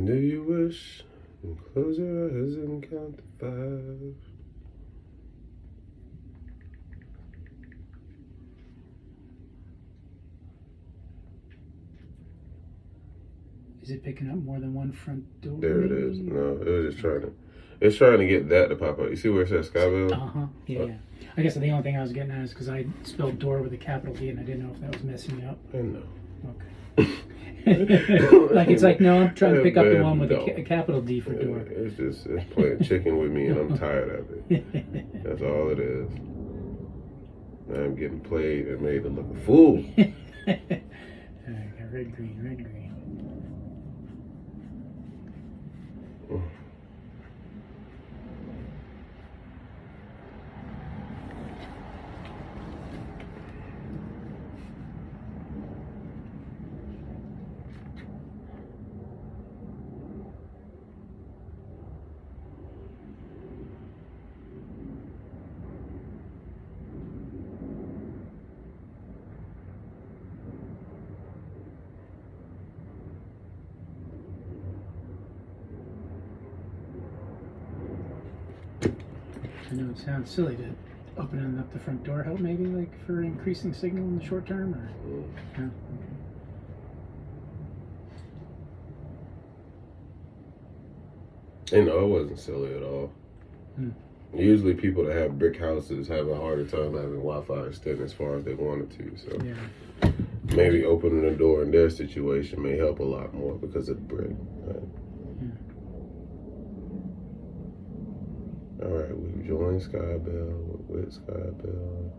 Do you wish? And close your eyes and count to 5. Is it picking up more than one front door? There it is. No, it was just it's trying to get that to pop up. You see where it says Skyville? Yeah. I guess the only thing I was getting at is because I spelled door with a capital D and I didn't know if that was messing you up. I know. Okay. It's like, no, I'm trying to pick up the one with a capital D for door. It's playing chicken with me and I'm tired of it. That's all it is. Now I'm getting played and made to look a fool. Red, green, red, green. I know it sounds silly to opening up the front door help maybe like for increasing signal in the short term or no? Okay. It wasn't silly at all. Usually people that have brick houses have a harder time having Wi-Fi extend as far as they wanted to. So maybe opening the door in their situation may help a lot more because of the brick. Right? All right, we've joined Skybell. We're with Skybell.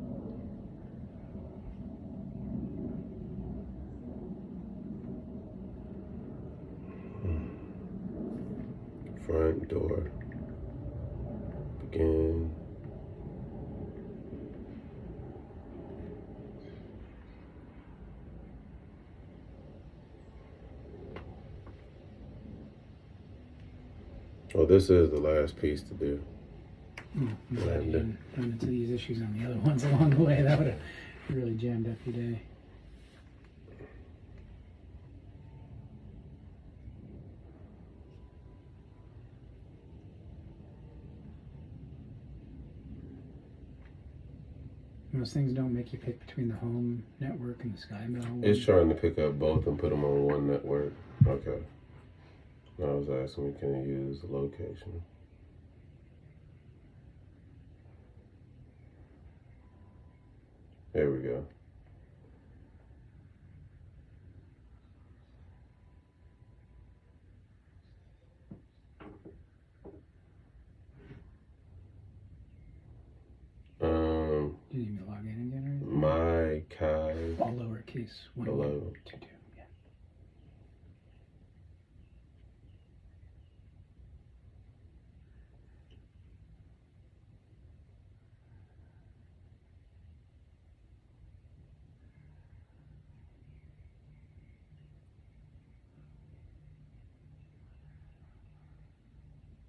Front door. Begin. Well, this is the last piece to do. I'm glad you didn't run into these issues on the other ones along the way. That would have really jammed up your day. Those things don't make you pick between the home network and the Skybell. It's trying to pick up both and put them on one network. Okay. I was asking, can you use the location? There we go. You need me to log in again or anything? My Kai. All lowercase. 1122. Yeah.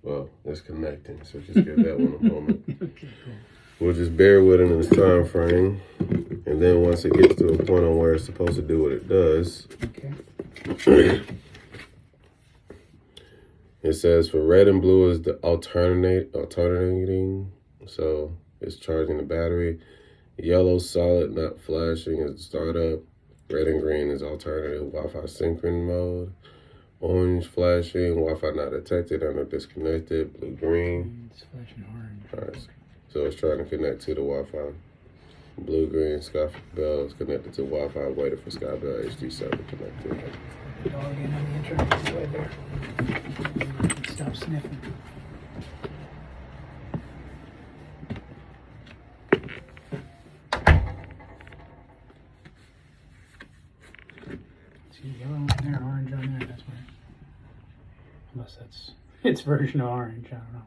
Well, it's connecting, so just give that one a moment. Okay, cool. We'll just bear with it in this time frame, and then once it gets to a point on where it's supposed to do what it does, okay. It says for red and blue is the alternating, so it's charging the battery. Yellow solid not flashing is the startup. Red and green is alternative Wi-Fi synchron mode. Orange flashing, Wi-Fi not detected, under disconnected. Blue green. It's flashing orange. All right, so it's trying to connect to the Wi-Fi. Blue green Skybell is connected to Wi-Fi. Waiting for Skybell HD7 connected. The dog in on the internet is right there. Stop sniffing. See yellow on there, orange on there. That's weird. Unless that's its version of orange. I don't know.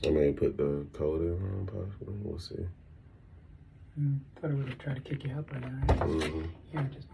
I may put the code in wrong, possibly. We'll see. Thought it would have tried to kick you out by now, right? Mm-hmm. Yeah, just.